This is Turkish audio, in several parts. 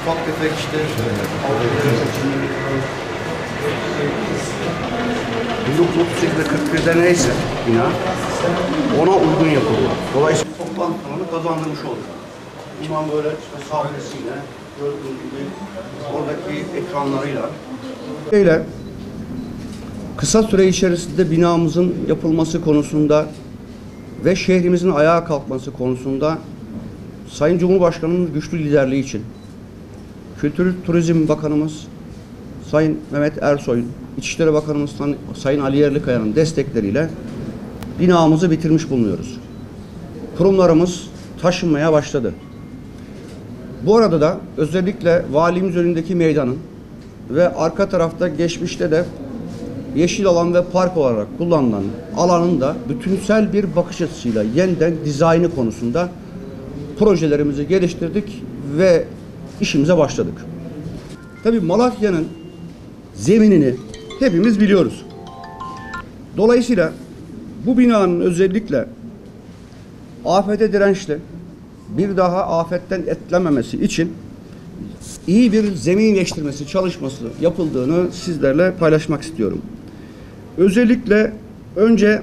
ufak tefek işte 1938'de 41'de neyse bina ona uygun yapılıyor. Dolayısıyla toplantı alanı kazandırmış olduk. İmam böyle işte sahnesiyle gördüğünüz gibi oradaki ekranlarıyla kısa süre içerisinde binamızın yapılması konusunda ve şehrimizin ayağa kalkması konusunda Sayın Cumhurbaşkanımız güçlü liderliği için Kültür Turizm Bakanımız Sayın Mehmet Ersoy'un, İçişleri Bakanımız Sayın Ali Yerlikaya'nın destekleriyle binamızı bitirmiş bulunuyoruz. Kurumlarımız taşınmaya başladı. Bu arada da özellikle valimiz önündeki meydanın ve arka tarafta geçmişte de yeşil alan ve park olarak kullanılan alanın da bütünsel bir bakış açısıyla yeniden dizaynı konusunda projelerimizi geliştirdik ve işimize başladık. Tabii Malatya'nın zeminini hepimiz biliyoruz. Dolayısıyla bu binanın özellikle afete dirençli, bir daha afetten etkilenmemesi için iyi bir zeminleştirmesi çalışması yapıldığını sizlerle paylaşmak istiyorum. Özellikle önce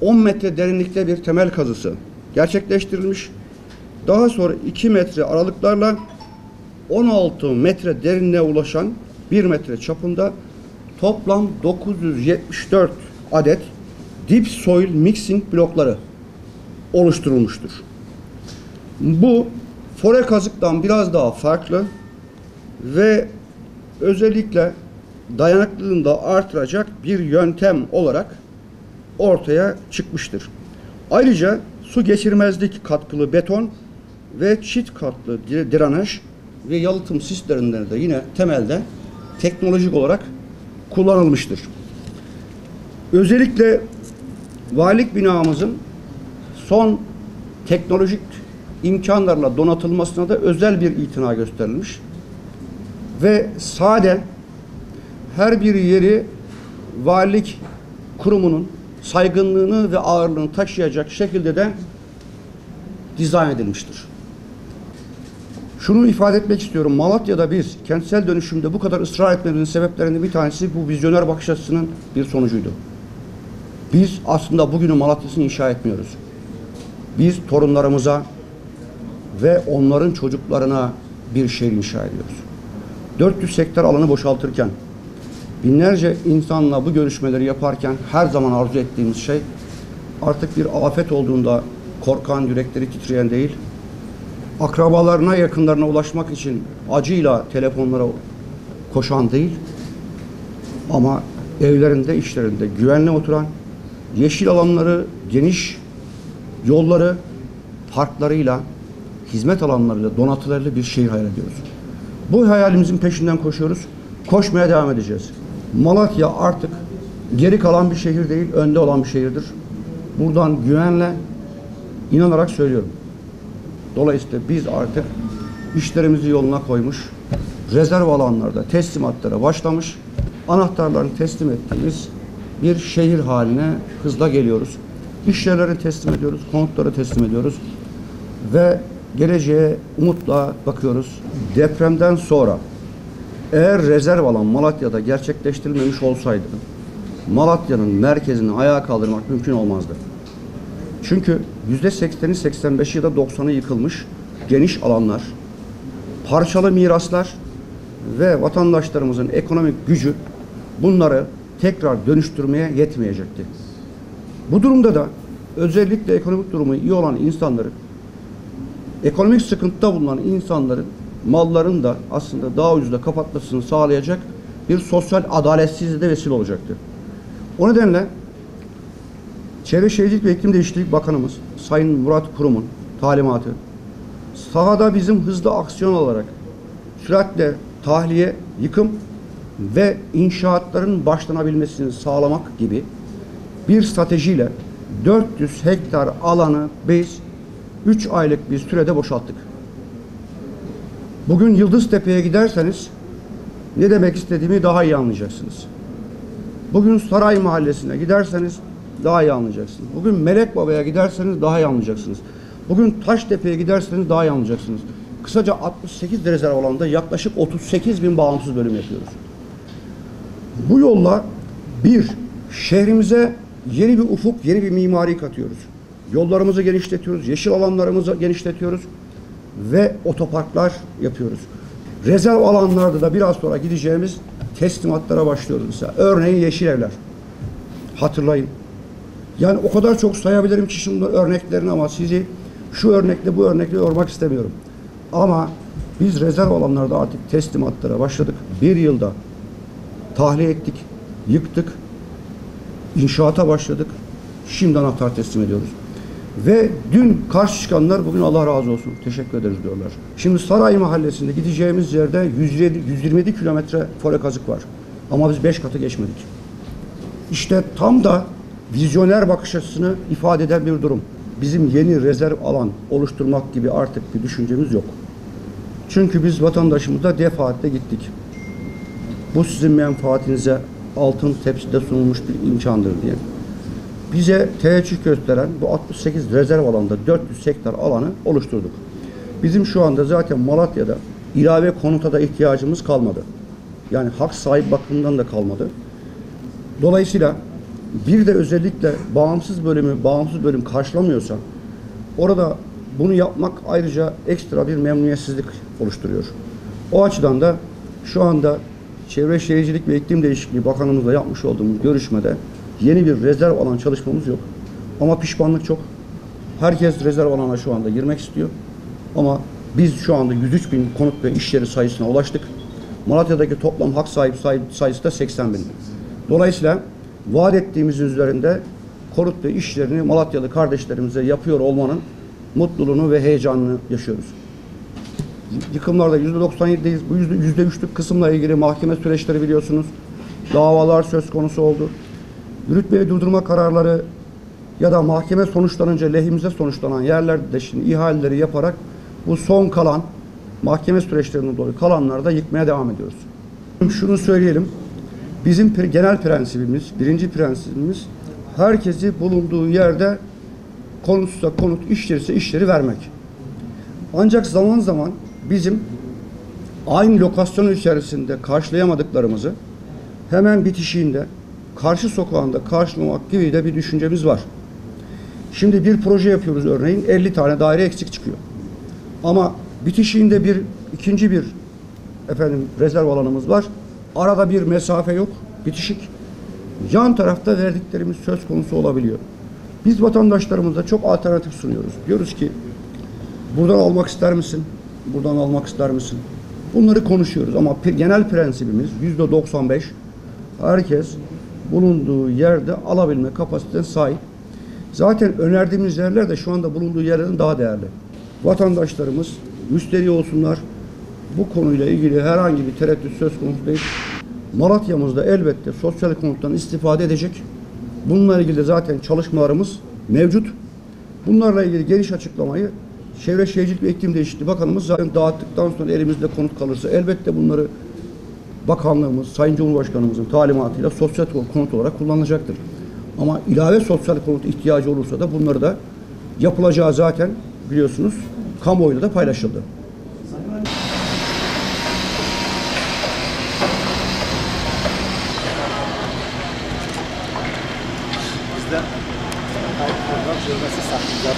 10 metre derinlikte bir temel kazısı gerçekleştirilmiş. Daha sonra 2 metre aralıklarla 16 metre derinliğe ulaşan 1 metre çapında toplam 974 adet deep soil mixing blokları oluşturulmuştur. Bu fore kazıktan biraz daha farklı ve özellikle dayanıklılığını da artıracak bir yöntem olarak ortaya çıkmıştır. Ayrıca su geçirmezlik katkılı beton ve çift katlı drenaj ve yalıtım sistemleri de yine temelde teknolojik olarak kullanılmıştır. Özellikle valilik binamızın son teknolojik imkanlarla donatılmasına da özel bir itina gösterilmiş ve sade, her bir yeri valilik kurumunun saygınlığını ve ağırlığını taşıyacak şekilde de dizayn edilmiştir. Şunu ifade etmek istiyorum. Malatya'da biz kentsel dönüşümde bu kadar ısrar etmemizin sebeplerinden bir tanesi bu vizyoner bakış açısının bir sonucuydu. Biz aslında bugünün Malatya'sını inşa etmiyoruz. Biz torunlarımıza ve onların çocuklarına bir şehir inşa ediyoruz. 400 hektar alanı boşaltırken, binlerce insanla bu görüşmeleri yaparken her zaman arzu ettiğimiz şey artık bir afet olduğunda korkan, yürekleri titreyen değil, akrabalarına, yakınlarına ulaşmak için acıyla telefonlara koşan değil, ama evlerinde, işlerinde güvenle oturan, yeşil alanları, geniş yolları, parklarıyla, hizmet alanlarıyla, donatılarıyla bir şehir hayal ediyoruz. Bu hayalimizin peşinden koşuyoruz. Koşmaya devam edeceğiz. Malatya artık geri kalan bir şehir değil, önde olan bir şehirdir. Buradan güvenle, inanarak söylüyorum. Dolayısıyla biz artık işlerimizi yoluna koymuş, rezerv alanlarda teslimatlara başlamış, anahtarlarını teslim ettiğimiz bir şehir haline hızla geliyoruz. İş yerlerini teslim ediyoruz, konutları teslim ediyoruz ve geleceğe umutla bakıyoruz. Depremden sonra eğer rezerv alan Malatya'da gerçekleştirilmemiş olsaydı Malatya'nın merkezini ayağa kaldırmak mümkün olmazdı. Çünkü %80'i, 85'i ya da 90'ı yıkılmış geniş alanlar, parçalı miraslar ve vatandaşlarımızın ekonomik gücü bunları tekrar dönüştürmeye yetmeyecekti. Bu durumda da özellikle ekonomik durumu iyi olan insanların, ekonomik sıkıntıda bulunan insanların mallarını da aslında daha ucuza kapatmasını sağlayacak bir sosyal adaletsizliğe de vesile olacaktı. O nedenle Çevre Şehircilik ve İklim Değişikliği Bakanımız Sayın Murat Kurum'un talimatı, sahada bizim hızlı aksiyon olarak süratle tahliye, yıkım ve inşaatların başlanabilmesini sağlamak gibi bir stratejiyle 400 hektar alanı biz 3 aylık bir sürede boşalttık. Bugün Yıldıztepe'ye giderseniz ne demek istediğimi daha iyi anlayacaksınız. Bugün Saray Mahallesi'ne giderseniz daha iyi anlayacaksınız. Bugün Melekbaba'ya giderseniz daha iyi anlayacaksınız. Bugün Taştepe'ye giderseniz daha iyi anlayacaksınız. Kısaca 68 rezerv alanda yaklaşık 38 bin bağımsız bölüm yapıyoruz. Bu yolla şehrimize yeni bir ufuk, yeni bir mimari katıyoruz. Yollarımızı genişletiyoruz, yeşil alanlarımızı genişletiyoruz ve otoparklar yapıyoruz. Rezerv alanlarda da biraz sonra gideceğimiz teslimatlara başlıyoruz mesela. Örneğin yeşil evler. Hatırlayın. Yani o kadar çok sayabilirim ki şimdi örneklerini ama sizi şu örnekle bu örnekle yormak istemiyorum. Ama biz rezerv alanlarda artık teslimatlara başladık. Bir yılda tahliye ettik, yıktık, inşaata başladık. Şimdi anahtar teslim ediyoruz. Ve dün karşı çıkanlar bugün Allah razı olsun, teşekkür ederiz diyorlar. Şimdi Saray Mahallesi'nde gideceğimiz yerde 127 kilometre fole kazık var. Ama biz 5 katı geçmedik. İşte tam da vizyoner bakış açısını ifade eden bir durum. Bizim yeni rezerv alan oluşturmak gibi artık bir düşüncemiz yok. Çünkü biz vatandaşımıza defaatle gittik. Bu sizin menfaatinize altın tepside sunulmuş bir imkandır diye. Bize teveccüh gösteren bu 68 rezerv alanda 400 hektar alanı oluşturduk. Bizim şu anda zaten Malatya'da ilave konuta da ihtiyacımız kalmadı. Yani hak sahibi bakımından da kalmadı. Dolayısıyla bir de özellikle bağımsız bölüm karşılamıyorsa orada bunu yapmak ayrıca ekstra bir memnuniyetsizlik oluşturuyor. O açıdan da şu anda Çevre Şehircilik ve İklim Değişikliği Bakanımızla yapmış olduğumuz görüşmede yeni bir rezerv alan çalışmamız yok. Ama pişmanlık çok. Herkes rezerv alana şu anda girmek istiyor. Ama biz şu anda 103 bin konut ve iş yeri sayısına ulaştık. Malatya'daki toplam hak sahibi sayısı da 80 bin. Dolayısıyla vaat ettiğimizin üzerinde konut ve iş yerini Malatyalı kardeşlerimize yapıyor olmanın mutluluğunu ve heyecanını yaşıyoruz. Yıkımlarda %97'deyiz. Bu %3'lük kısımla ilgili mahkeme süreçleri biliyorsunuz. Davalar söz konusu oldu. Yürütmeyi durdurma kararları ya da mahkeme sonuçlanınca lehimize sonuçlanan yerlerde de şimdi ihaleleri yaparak bu son kalan mahkeme süreçlerine doğru kalanları da yıkmaya devam ediyoruz. Şunu söyleyelim. Bizim genel prensibimiz, birinci prensibimiz herkesi bulunduğu yerde konutsa konut, iş yeri ise iş yeri vermek. Ancak zaman zaman bizim aynı lokasyon içerisinde karşılayamadıklarımızı hemen bitişiğinde karşı sokağında karşılamak gibi de bir düşüncemiz var. Şimdi bir proje yapıyoruz örneğin 50 tane daire eksik çıkıyor. Ama bitişiğinde ikinci bir rezerv alanımız var. Arada bir mesafe yok, bitişik. Yan tarafta verdiklerimiz söz konusu olabiliyor. Biz vatandaşlarımıza çok alternatif sunuyoruz. Diyoruz ki buradan almak ister misin? Buradan almak ister misin? Bunları konuşuyoruz ama genel prensibimiz %95 herkes bulunduğu yerde alabilme kapasitesine sahip. Zaten önerdiğimiz yerler de şu anda bulunduğu yerlerin daha değerli. Vatandaşlarımız müşteri olsunlar. Bu konuyla ilgili herhangi bir tereddüt söz konusu değil. Malatya'mızda elbette sosyal konuttan istifade edecek. Bununla ilgili zaten çalışmalarımız mevcut. Bunlarla ilgili geniş açıklamayı Çevre Şehircilik ve İklim Değişikliği Bakanımız zaten dağıttıktan sonra elimizde konut kalırsa elbette bunları Bakanlığımız, Sayın Cumhurbaşkanımızın talimatıyla sosyal konut olarak kullanılacaktır. Ama ilave sosyal konut ihtiyacı olursa da bunları da yapılacağı zaten biliyorsunuz kamuoyuyla da paylaşıldı. Bizden program çözmesi saklayacak.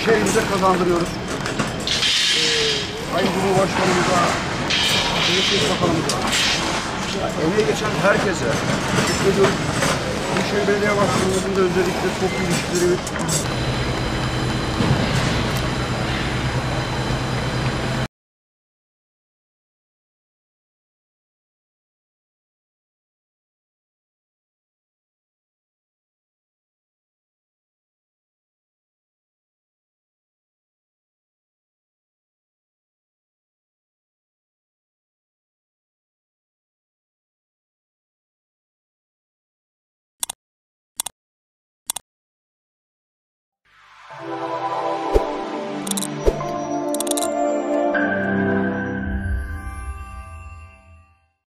şehrimize kazandırıyoruz. Sayın Cumhurbaşkanımıza, Büyükşehir Bakanımıza, emeği geçen herkese teşekkür ediyoruz. Büyükşehir Belediye Başkanımızın da özellikle toplu ilişkileri